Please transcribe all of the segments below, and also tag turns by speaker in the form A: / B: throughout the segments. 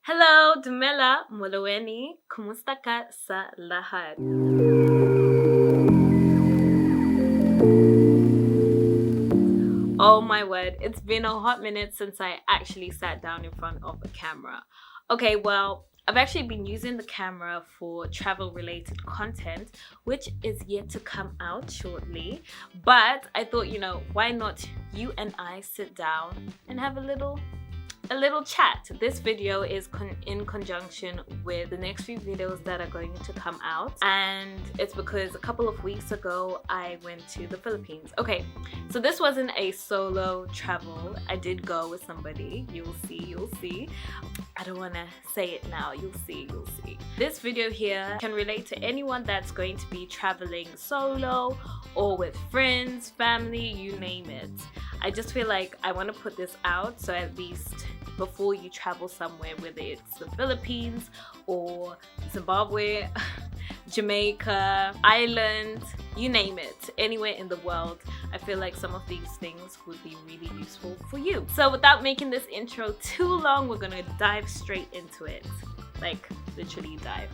A: Hello, Dumela, Moloweni, Kumusta ka sa lahat? Oh my word, it's been a hot minute since I actually sat down in front of a camera. Okay, well, I've actually been using the camera for travel related content, which is yet to come out shortly. But I thought, why not you and I sit down and have a little chat. This video is in conjunction with the next few videos that are going to come out, and it's because a couple of weeks ago I went to the Philippines. Okay, so this wasn't a solo travel. I did go with somebody. You'll see. I don't want to say it now. You'll see. This video here can relate to anyone that's going to be traveling solo or with friends, family, you name it. I just feel like I want to put this out so at least before you travel somewhere, whether it's the Philippines or Zimbabwe, Jamaica, Ireland, you name it, anywhere in the world, I feel like some of these things would be really useful for you. So without making this intro too long, we're gonna dive straight into it. Like, literally dive.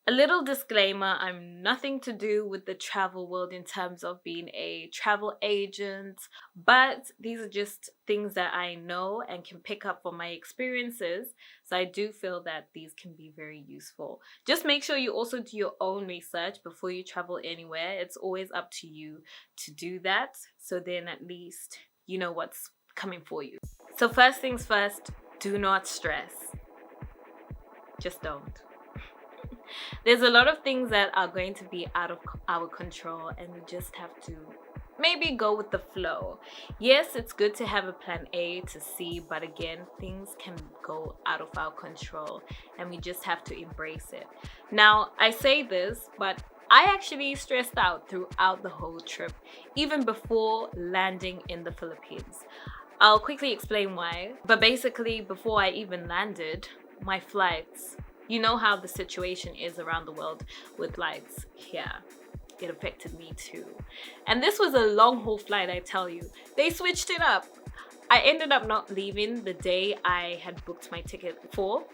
A: A little disclaimer, I'm nothing to do with the travel world in terms of being a travel agent, but these are just things that I know and can pick up from my experiences. So I do feel that these can be very useful. Just make sure you also do your own research before you travel anywhere. It's always up to you to do that. So then at least you know what's coming for you. So first things first, do not stress. Just don't. There's a lot of things that are going to be out of our control, and we just have to maybe go with the flow. Yes, it's good to have a plan A to C, but again, things can go out of our control and we just have to embrace it. Now, I say this, but I actually stressed out throughout the whole trip, even before landing in the Philippines. I'll quickly explain why, but basically before I even landed, my flights, you know how the situation is around the world with flights here. It affected me too. And this was a long haul flight, I tell you. They switched it up. I ended up not leaving the day I had booked my ticket for,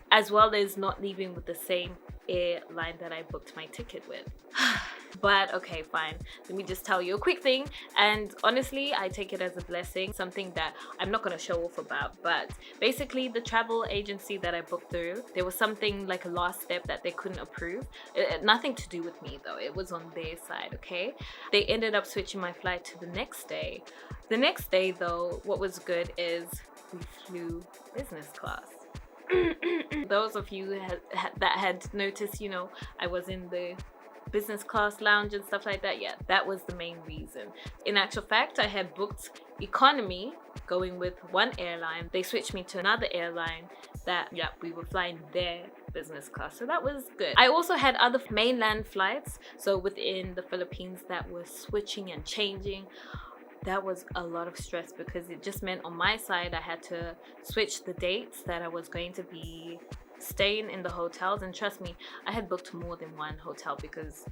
A: as well as not leaving with the same airline that I booked my ticket with. But okay, fine. Let me just tell you a quick thing. And honestly, I take it as a blessing, something that I'm not going to show off about. But basically, the travel agency that I booked through, there was something like a last step that they couldn't approve. Nothing to do with me though. It was on their side, okay? They ended up switching my flight to the next day. The next day though, what was good is we flew business class. Those of you that had noticed, I was in the business class lounge and stuff like that, yeah, that was the main reason. In actual fact, I had booked economy going with one airline. They switched me to another airline that, yeah, we were flying their business class, so that was good. I also had other mainland flights, so within the Philippines, that was switching and changing. That was a lot of stress because it just meant on my side I had to switch the dates that I was going to be staying in the hotels. And trust me, I had booked more than one hotel because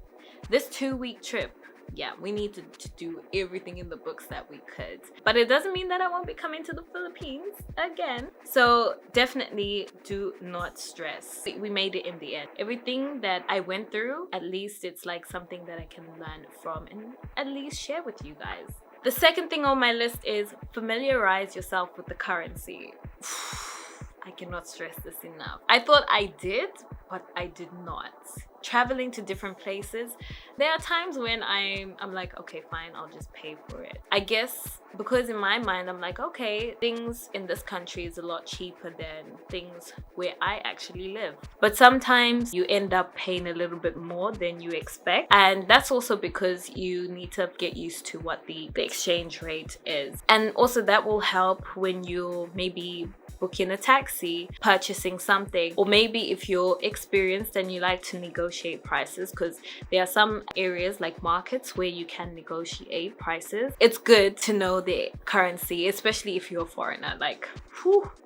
A: this 2-week trip, yeah, we needed to do everything in the books that we could. But it doesn't mean that I won't be coming to the Philippines again. So definitely do not stress. We made it in the end. Everything that I went through, at least it's like something that I can learn from and at least share with you guys. The second thing on my list is familiarize yourself with the currency. I cannot stress this enough. I thought I did, but I did not. Traveling to different places, there are times when I'm like, okay, fine, I'll just pay for it. I guess because in my mind, I'm like, okay, things in this country is a lot cheaper than things where I actually live. But sometimes you end up paying a little bit more than you expect. And that's also because you need to get used to what the exchange rate is. And also that will help when you maybe booking a taxi, purchasing something, or maybe if you're experienced and you like to negotiate prices, because there are some areas like markets where you can negotiate prices. It's good to know the currency, especially if you're a foreigner. Like,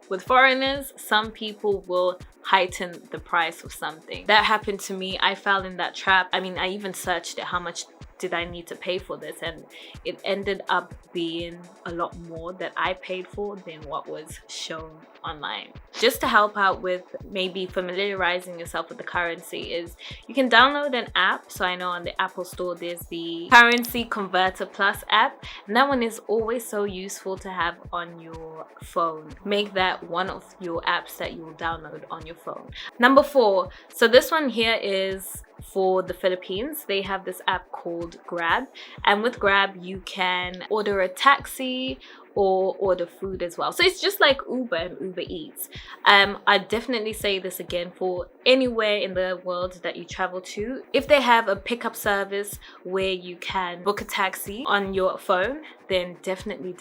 A: with foreigners, some people will heighten the price of something. That happened to me. I fell in that trap. I mean, I even searched it, how much did I need to pay for this? And it ended up being a lot more that I paid for than what was shown online. Just to help out with maybe familiarizing yourself with the currency is you can download an app. So I know on the Apple Store there's the Currency Converter Plus app, and that one is always so useful to have on your phone. Make that one of your apps that you will download on your phone. Number 4, so this one here is for the Philippines. They have this app called Grab, and with Grab you can order a taxi or order food as well. So it's just like Uber and Uber Eats. I definitely say this again for anywhere in the world that you travel to. If they have a pickup service where you can book a taxi on your phone, then definitely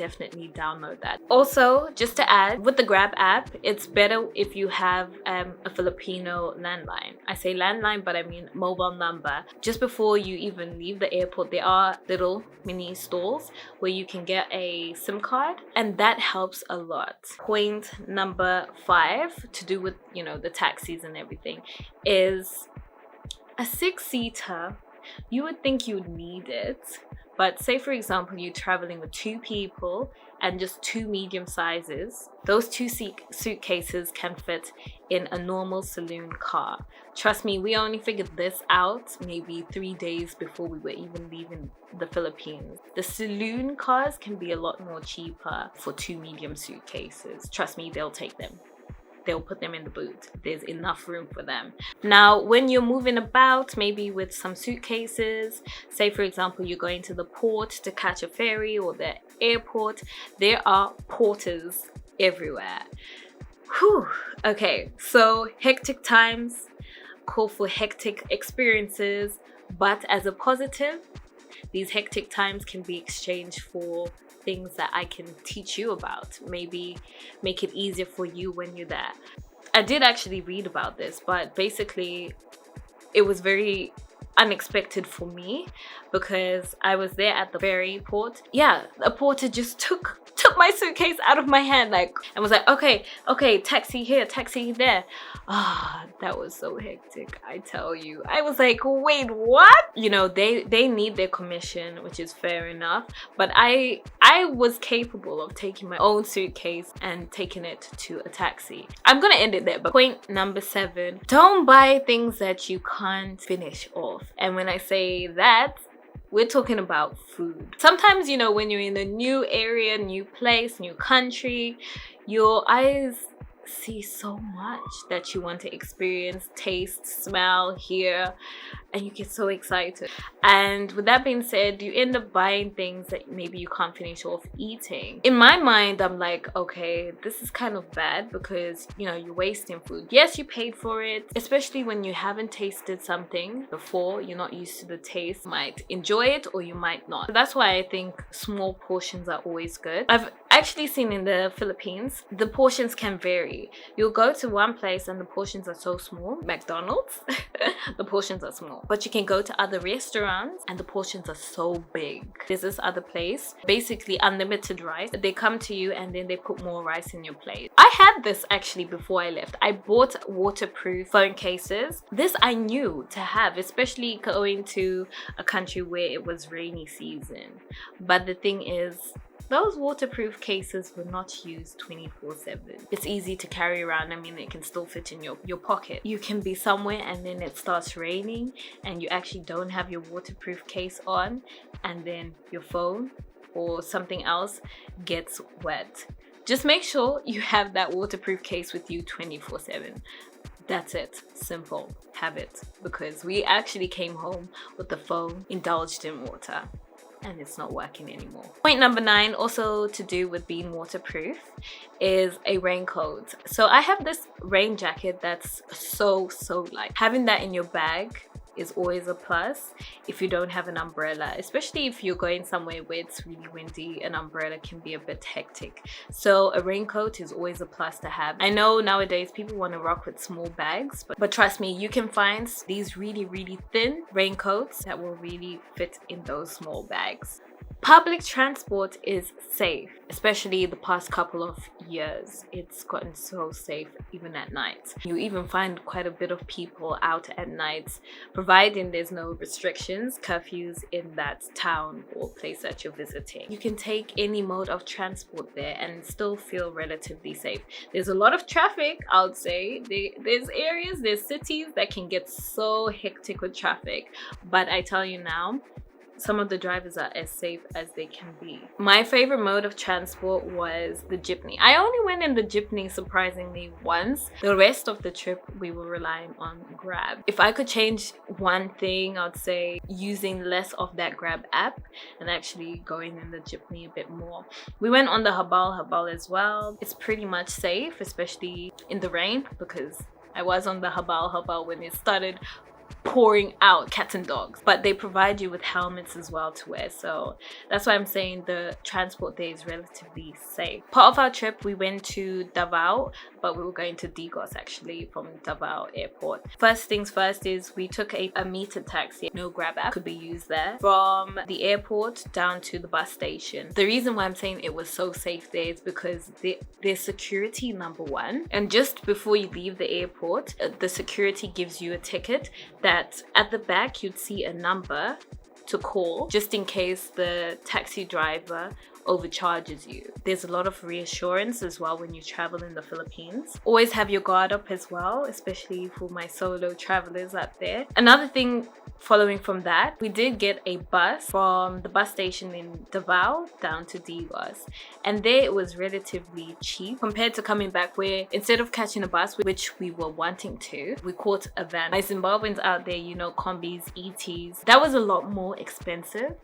A: download that. Also, just to add, with the Grab app, it's better if you have a Filipino landline. I say landline, but I mean mobile number. Just before you even leave the airport, there are little mini stores where you can get a SIM card, and that helps a lot. Point number 5, to do with, you know, the taxis and everything, is a 6-seater. You would think you would need it, but say for example you're traveling with 2 people and just 2 medium sizes. Those 2 suitcases can fit in a normal saloon car. Trust me, we only figured this out maybe 3 days before we were even leaving the Philippines. The saloon cars can be a lot more cheaper for 2 medium suitcases. Trust me, they'll take them. They'll put them in the boot. There's enough room for them. Now, when you're moving about, maybe with some suitcases, say for example, you're going to the port to catch a ferry or the airport, there are porters everywhere. Whew. Okay, so hectic times call for hectic experiences, but as a positive, these hectic times can be exchanged for things that I can teach you about, maybe make it easier for you when you're there. I did actually read about this, but basically it was very unexpected for me because I was there at the ferry port. Yeah, a porter just took my suitcase out of my hand, like, and was like, okay, taxi here, taxi there. That was so hectic, I tell you. I was like, wait, what? You know, they need their commission, which is fair enough, but I was capable of taking my own suitcase and taking it to a taxi. I'm gonna end it there, but point number 7, don't buy things that you can't finish off. And when I say that, we're talking about food. Sometimes, you know, when you're in a new area, new place, new country, your eyes see so much that you want to experience, taste, smell, hear, and you get so excited. And with that being said, you end up buying things that maybe you can't finish off eating. In my mind, I'm like, okay, this is kind of bad because, you know, you're wasting food. Yes, you paid for it, especially when you haven't tasted something before, you're not used to the taste. You might enjoy it or you might not. So that's why I think small portions are always good. I've actually seen in the Philippines, the portions can vary. You'll go to one place and the portions are so small, McDonald's, the portions are small. But you can go to other restaurants and the portions are so big. There's this other place, basically unlimited rice. They come to you and then they put more rice in your plate. I had this actually before I left. I bought waterproof phone cases. This I knew to have, especially going to a country where it was rainy season. But the thing is, those waterproof cases were not used 24/7. It's easy to carry around. I mean, it can still fit in your pocket. You can be somewhere and then it starts raining and you actually don't have your waterproof case on, and then your phone or something else gets wet. Just make sure you have that waterproof case with you 24/7. That's it. Simple. Have it. Because we actually came home with the phone indulged in water, and it's not working anymore. Point number 9, also to do with being waterproof, is a raincoat. So I have this rain jacket that's so light. Having that in your bag is always a plus if you don't have an umbrella, especially if you're going somewhere where it's really windy. An umbrella can be a bit hectic, so a raincoat is always a plus to have. I know nowadays people want to rock with small bags, but trust me, you can find these really thin raincoats that will really fit in those small bags. Public transport is safe, especially the past couple of years. It's gotten so safe even at night. You even find quite a bit of people out at night, providing there's no restrictions, curfews in that town or place that you're visiting. You can take any mode of transport there and still feel relatively safe. There's a lot of traffic, I would say. There's areas, there's cities that can get so hectic with traffic, but I tell you now, some of the drivers are as safe as they can be. My favorite mode of transport was the jeepney. I only went in the jeepney surprisingly once. The rest of the trip we were relying on Grab. If I could change one thing, I'd say using less of that Grab app and actually going in the jeepney a bit more. We went on the Habal as well. It's pretty much safe, especially in the rain, because I was on the Habal when it started pouring out cats and dogs, but they provide you with helmets as well to wear, so that's why I'm saying the transport there is relatively safe. Part of our trip we went to Davao, but we were going to Digos actually from Davao airport. First things first is we took a metered taxi. No Grab app could be used there, from the airport down to the bus station. The reason why I'm saying it was so safe there is because there's security, number one, and just before you leave the airport, the security gives you a ticket that at the back you'd see a number to call just in case the taxi driver overcharges you. There's a lot of reassurance as well when you travel in the Philippines. Always have your guard up as well, especially for my solo travelers out there. Another thing following from that, we did get a bus from the bus station in Davao down to Digos, and there it was relatively cheap compared to coming back, where instead of catching a bus, which we were wanting to, we caught a van. My Zimbabweans out there, you know, combis, ETs, that was a lot more expensive.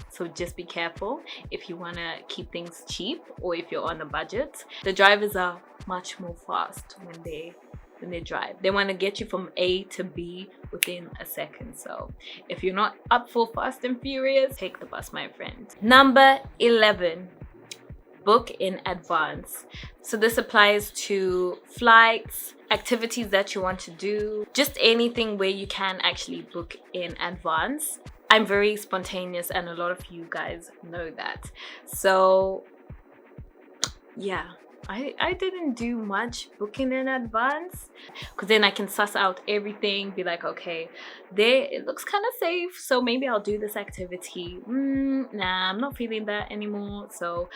A: So just be careful if you want to keep things cheap or if you're on a budget. The drivers are much more fast when they drive. They want to get you from A to B within a second. So if you're not up for fast and furious, take the bus, my friend. Number 11, book in advance. So this applies to flights, activities that you want to do, just anything where you can actually book in advance. I'm very spontaneous and a lot of you guys know that. So yeah, I didn't do much booking in advance, because then I can suss out everything, be like, okay, there it looks kind of safe, so maybe I'll do this activity. Nah, I'm not feeling that anymore, so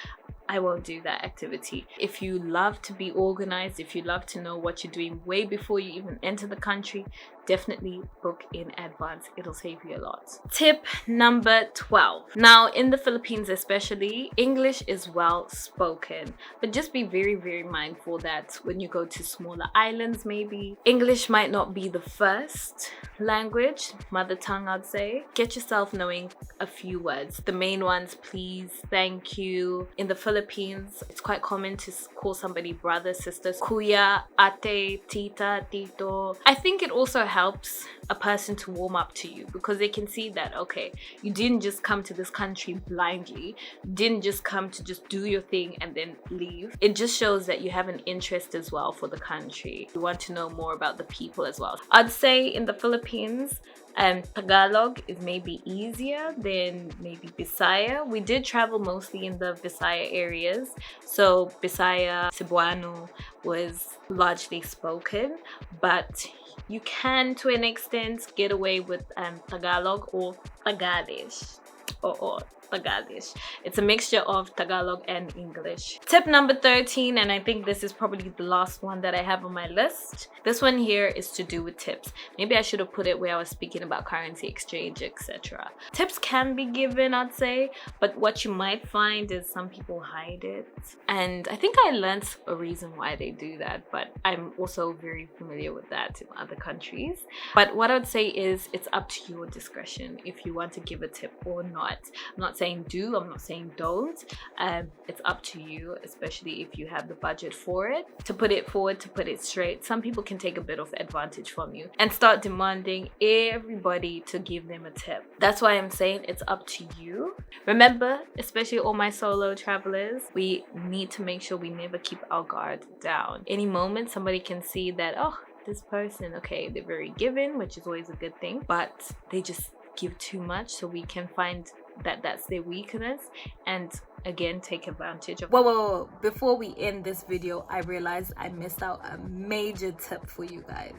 A: I won't do that activity. If you love to be organized, if you love to know what you're doing way before you even enter the country, definitely book in advance. It'll save you a lot. Tip number 12. Now in the Philippines especially, English is well spoken, but just be very, very mindful that when you go to smaller islands, maybe English might not be the first language, mother tongue I'd say. Get yourself knowing a few words. The main ones, please, thank you. In the Philippines, it's quite common to call somebody brother, sister, kuya, ate, tita, tito. I think it also helps a person to warm up to you, because they can see that, okay, you didn't just come to this country blindly, you didn't just come to just do your thing and then leave. It just shows that you have an interest as well for the country. You want to know more about the people as well. I'd say in the Philippines, Tagalog is maybe easier than maybe Bisaya. We did travel mostly in the Bisaya areas, so Bisaya, Cebuano was largely spoken, but you can to an extent get away with Tagalog or Tagadis or Tagadis. It's a mixture of Tagalog and English. Tip number 13, and I think this is probably the last one that I have on my list. This one here is to do with tips. Maybe I should have put it where I was speaking about currency exchange, etc. Tips can be given, I'd say, but what you might find is some people hide it. And I think I learned a reason why they do that, but I'm also very familiar with that in other countries. But what I would say is it's up to your discretion if you want to give a tip or not. I'm not saying do, I'm not saying don't. It's up to you, especially if you have the budget for it, to put it forward, to put it straight. Some people can take a bit of advantage from you and start demanding everybody to give them a tip. That's why I'm saying it's up to you. Remember, especially all my solo travelers, we need to make sure we never keep our guard down. Any moment somebody can see that, oh, this person, okay, they're very giving, which is always a good thing, but they just give too much. So we can find that that's their weakness, and again take advantage of.
B: Whoa. Before we end this video, I realized I missed out a major tip for you guys,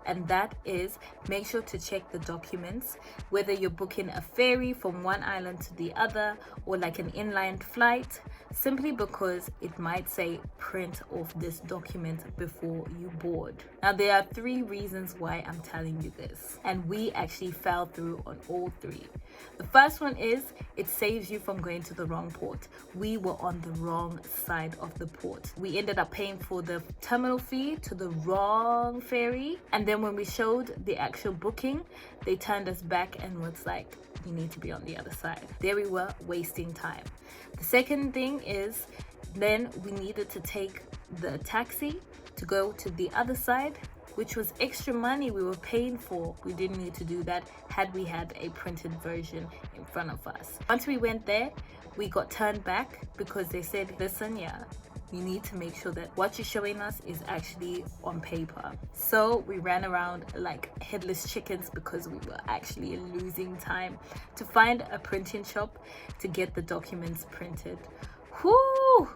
B: and that is make sure to check the documents, whether you're booking a ferry from one island to the other or like an inland flight, simply because it might say print off this document before you board. Now there are 3 reasons why I'm telling you this, and we actually fell through on all 3. The first one is it saves you from going to the wrong port. We were on the wrong side of the port. We ended up paying for the terminal fee to the wrong ferry, and then when we showed the actual booking, they turned us back and was like, you need to be on the other side. There we were, wasting time. The second thing is then we needed to take the taxi to go to the other side, which was extra money we were paying for. We didn't need to do that had we had a printed version in front of us. Once we went there, we got turned back because they said, listen, you need to make sure that what you're showing us is actually on paper. So we ran around like headless chickens because we were actually losing time to find a printing shop to get the documents printed. Whoo!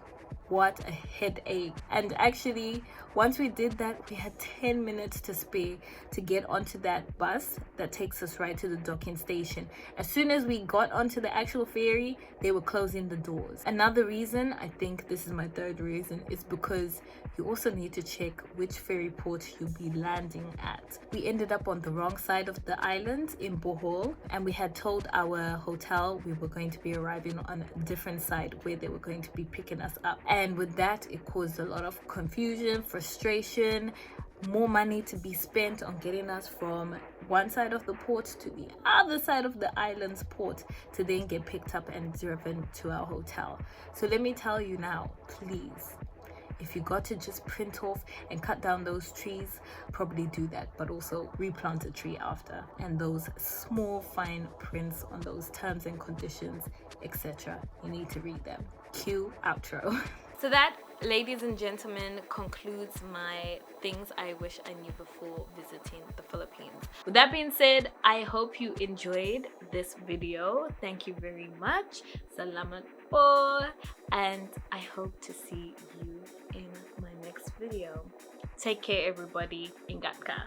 B: What a headache. And actually, once we did that, we had 10 minutes to spare to get onto that bus that takes us right to the docking station. As soon as we got onto the actual ferry, they were closing the doors. Another reason, I think this is my 3rd reason, is because you also need to check which ferry port you'll be landing at. We ended up on the wrong side of the island in Bohol, and we had told our hotel we were going to be arriving on a different side where they were going to be picking us up. And with that, it caused a lot of confusion, frustration, more money to be spent on getting us from one side of the port to the other side of the island's port to then get picked up and driven to our hotel. So let me tell you now, please, if you got to just print off and cut down those trees, probably do that, but also replant a tree after. And those small fine prints on those terms and conditions, etc., you need to read them. Cue outro.
A: So that, ladies and gentlemen, concludes my things I wish I knew before visiting the Philippines. With that being said, I hope you enjoyed this video. Thank you very much. Salamat po. And I hope to see you in my next video. Take care, everybody. Ingat ka.